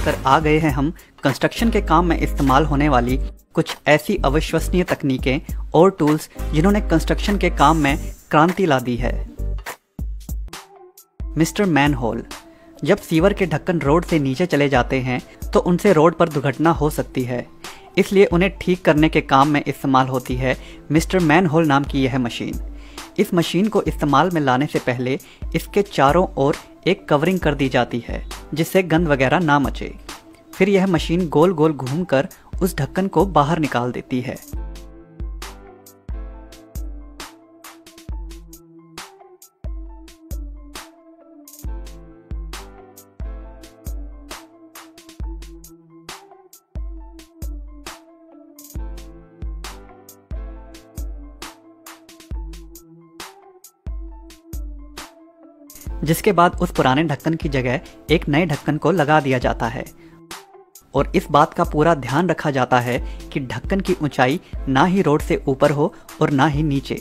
लेकर आ गए हैं हम कंस्ट्रक्शन के काम में इस्तेमाल होने वाली कुछ ऐसी अविश्वसनीय तकनीकें और टूल्स जिन्होंने कंस्ट्रक्शन के काम में क्रांति ला दी है। Mister manhole. जब सीवर के ढक्कन रोड से नीचे चले जाते हैं तो उनसे रोड पर दुर्घटना हो सकती है, इसलिए उन्हें ठीक करने के काम में इस्तेमाल होती है मिस्टर मैनहोल नाम की यह मशीन। इस मशीन को इस्तेमाल में लाने से पहले इसके चारों ओर एक कवरिंग कर दी जाती है जिससे गंद वगैरह ना मचे। फिर यह मशीन गोल गोल घूमकर उस ढक्कन को बाहर निकाल देती है। जिसके बाद उस पुराने ढक्कन की जगह एक नए ढक्कन को लगा दिया जाता है और इस बात का पूरा ध्यान रखा जाता है कि ढक्कन की ऊंचाई ना ही रोड से ऊपर हो और ना ही नीचे,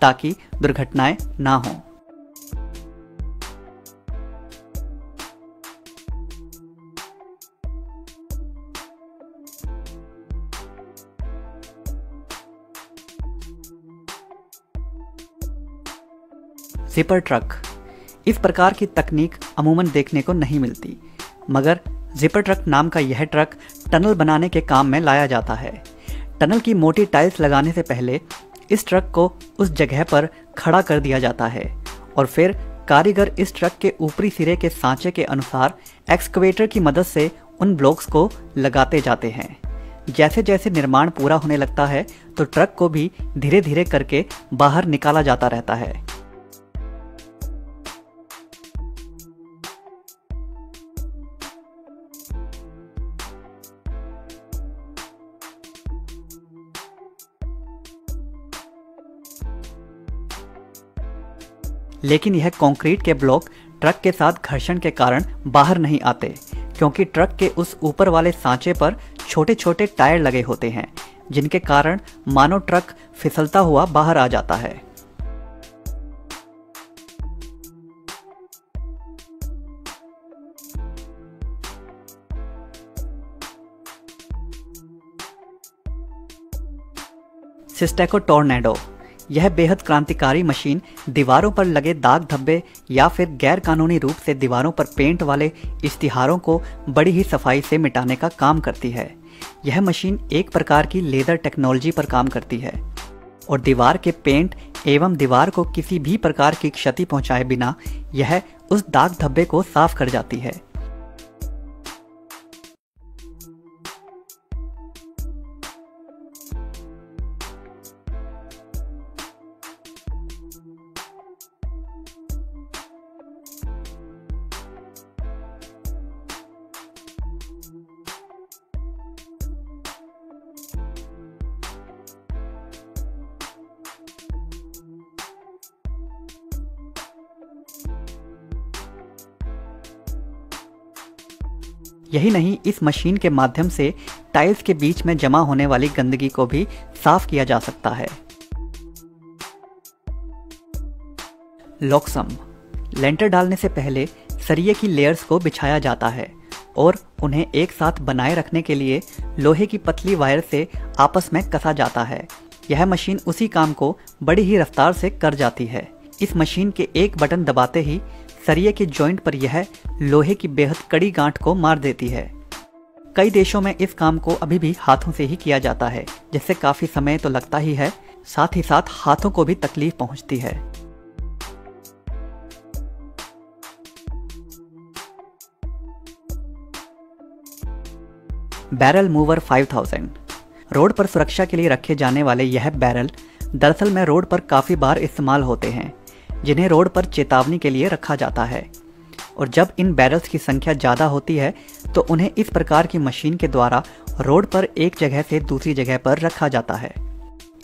ताकि दुर्घटनाएं ना हों। Zipper truck. इस प्रकार की तकनीक अमूमन देखने को नहीं मिलती, मगर जिपर ट्रक नाम का यह ट्रक टनल बनाने के काम में लाया जाता है। टनल की मोटी टाइल्स लगाने से पहले इस ट्रक को उस जगह पर खड़ा कर दिया जाता है और फिर कारीगर इस ट्रक के ऊपरी सिरे के सांचे के अनुसार एक्सकवेटर की मदद से उन ब्लॉक्स को लगाते जाते हैं। जैसे जैसे निर्माण पूरा होने लगता है तो ट्रक को भी धीरे धीरे करके बाहर निकाला जाता रहता है। लेकिन यह कंक्रीट के ब्लॉक ट्रक के साथ घर्षण के कारण बाहर नहीं आते, क्योंकि ट्रक के उस ऊपर वाले सांचे पर छोटे छोटे टायर लगे होते हैं, जिनके कारण मानो ट्रक फिसलता हुआ बाहर आ जाता है। सिस्टेको टोर्नेडो। यह बेहद क्रांतिकारी मशीन दीवारों पर लगे दाग धब्बे या फिर गैर कानूनी रूप से दीवारों पर पेंट वाले इश्तिहारों को बड़ी ही सफाई से मिटाने का काम करती है। यह मशीन एक प्रकार की लेजर टेक्नोलॉजी पर काम करती है और दीवार के पेंट एवं दीवार को किसी भी प्रकार की क्षति पहुंचाए बिना यह उस दाग धब्बे को साफ कर जाती है। यही नहीं, इस मशीन के माध्यम से टाइल्स के बीच में जमा होने वाली गंदगी को भी साफ किया जा सकता है। लॉक्सम। लेंटर डालने से पहले सरिये की लेयर्स को बिछाया जाता है और उन्हें एक साथ बनाए रखने के लिए लोहे की पतली वायर से आपस में कसा जाता है। यह मशीन उसी काम को बड़ी ही रफ्तार से कर जाती है। इस मशीन के एक बटन दबाते ही सरिये के जॉइंट पर यह लोहे की बेहद कड़ी गांठ को मार देती है। कई देशों में इस काम को अभी भी हाथों से ही किया जाता है, जिससे काफी समय तो लगता ही है, साथ ही साथ हाथों को भी तकलीफ पहुंचती है। Barrel mover 5000। रोड पर सुरक्षा के लिए रखे जाने वाले यह बैरल दरअसल में रोड पर काफी बार इस्तेमाल होते हैं, जिन्हें रोड पर चेतावनी के लिए रखा जाता है। और जब इन बैरल्स की संख्या ज़्यादा होती है तो उन्हें इस प्रकार की मशीन के द्वारा रोड पर एक जगह से दूसरी जगह पर रखा जाता है।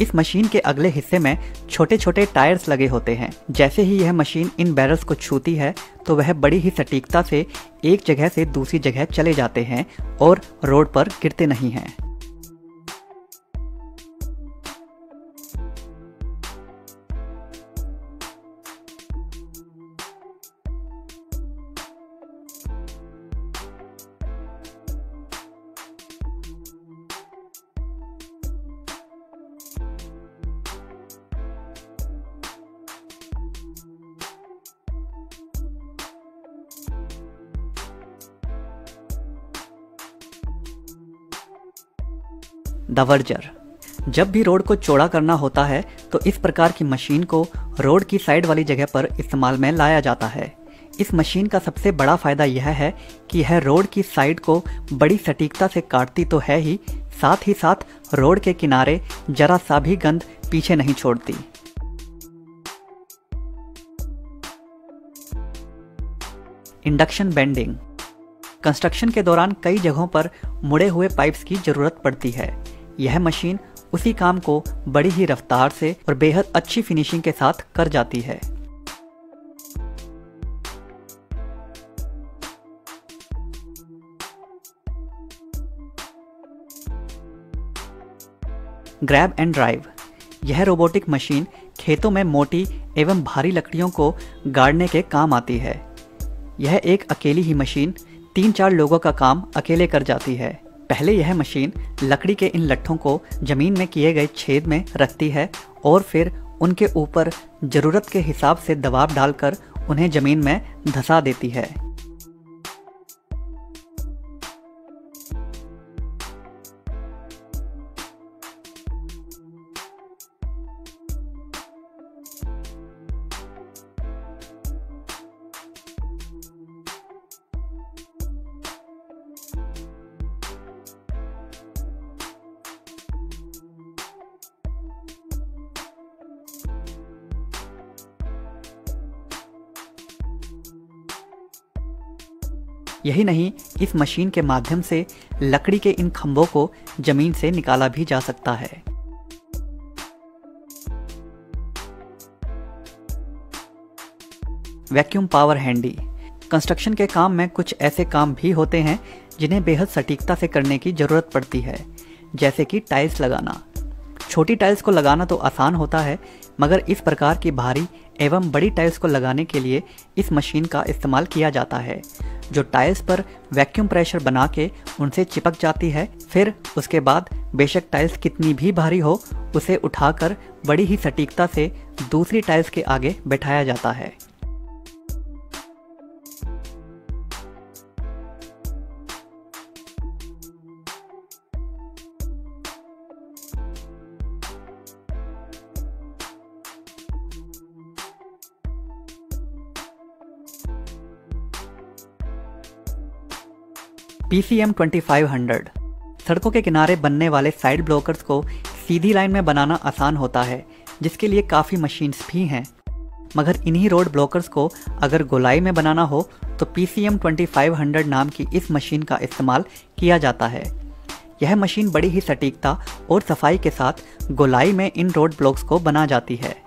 इस मशीन के अगले हिस्से में छोटे छोटे टायर्स लगे होते हैं। जैसे ही यह मशीन इन बैरल्स को छूती है तो वह बड़ी ही सटीकता से एक जगह से दूसरी जगह चले जाते हैं और रोड पर गिरते नहीं हैं। दवर्जर। जब भी रोड को चौड़ा करना होता है तो इस प्रकार की मशीन को रोड की साइड वाली जगह पर इस्तेमाल में लाया जाता है। इस मशीन का सबसे बड़ा फायदा यह है कि यह रोड की साइड को बड़ी सटीकता से काटती तो है ही साथ रोड के किनारे जरा सा भी गंद पीछे नहीं छोड़ती। Induction bending. कंस्ट्रक्शन के दौरान कई जगहों पर मुड़े हुए पाइप्स की जरूरत पड़ती है। यह मशीन उसी काम को बड़ी ही रफ्तार से और बेहद अच्छी फिनिशिंग के साथ कर जाती है। Grab and drive. यह रोबोटिक मशीन खेतों में मोटी एवं भारी लकड़ियों को गाड़ने के काम आती है। यह एक अकेली ही मशीन 3-4 लोगों का काम अकेले कर जाती है। पहले यह मशीन लकड़ी के इन लट्ठों को जमीन में किए गए छेद में रखती है और फिर उनके ऊपर जरूरत के हिसाब से दबाव डालकर उन्हें जमीन में धंसा देती है। यही नहीं, इस मशीन के माध्यम से लकड़ी के इन खंभों को जमीन से निकाला भी जा सकता है। Vacuum power handy. कंस्ट्रक्शन के काम में कुछ ऐसे काम भी होते हैं जिन्हें बेहद सटीकता से करने की जरूरत पड़ती है, जैसे कि टाइल्स लगाना। छोटी टाइल्स को लगाना तो आसान होता है, मगर इस प्रकार की भारी एवं बड़ी टाइल्स को लगाने के लिए इस मशीन का इस्तेमाल किया जाता है, जो टाइल्स पर वैक्यूम प्रेशर बना के उनसे चिपक जाती है। फिर उसके बाद बेशक टाइल्स कितनी भी भारी हो, उसे उठाकर बड़ी ही सटीकता से दूसरी टाइल्स के आगे बैठाया जाता है। PCM 2500। सड़कों के किनारे बनने वाले साइड ब्लॉकर्स को सीधी लाइन में बनाना आसान होता है, जिसके लिए काफ़ी मशीन्स भी हैं। मगर इन्हीं रोड ब्लॉकर्स को अगर गोलाई में बनाना हो तो PCM 2500 नाम की इस मशीन का इस्तेमाल किया जाता है। यह मशीन बड़ी ही सटीकता और सफाई के साथ गोलाई में इन रोड ब्लॉक्स को बना जाती है।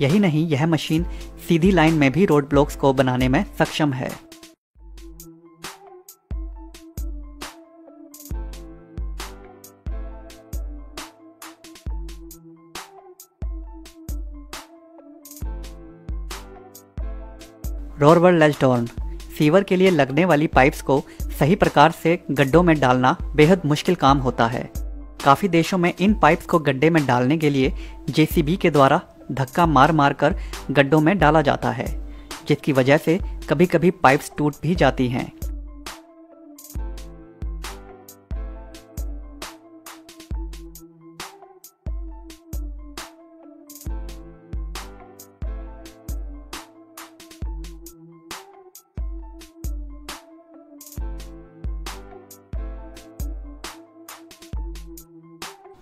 यही नहीं, यह मशीन सीधी लाइन में भी रोड ब्लॉक्स को बनाने में सक्षम है। रोरवर लेजडॉर्न। सीवर के लिए लगने वाली पाइप्स को सही प्रकार से गड्ढों में डालना बेहद मुश्किल काम होता है। काफ़ी देशों में इन पाइप्स को गड्ढे में डालने के लिए JCB के द्वारा धक्का मार मार कर गड्ढों में डाला जाता है, जिसकी वजह से कभी कभी पाइप्स टूट भी जाती हैं।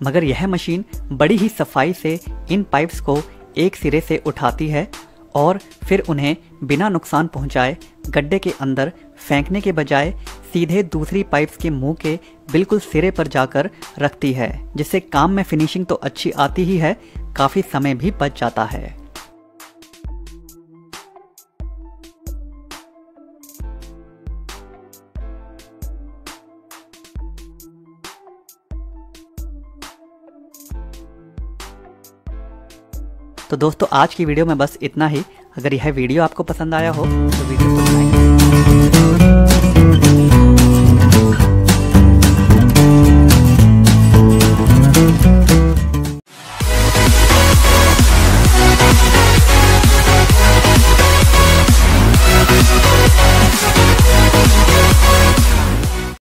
मगर यह मशीन बड़ी ही सफाई से इन पाइप्स को एक सिरे से उठाती है और फिर उन्हें बिना नुकसान पहुंचाए गड्ढे के अंदर फेंकने के बजाय सीधे दूसरी पाइप्स के मुंह के बिल्कुल सिरे पर जाकर रखती है, जिससे काम में फिनिशिंग तो अच्छी आती ही है, काफ़ी समय भी बच जाता है। तो दोस्तों, आज की वीडियो में बस इतना ही। अगर यह वीडियो आपको पसंद आया हो तो वीडियो को लाइक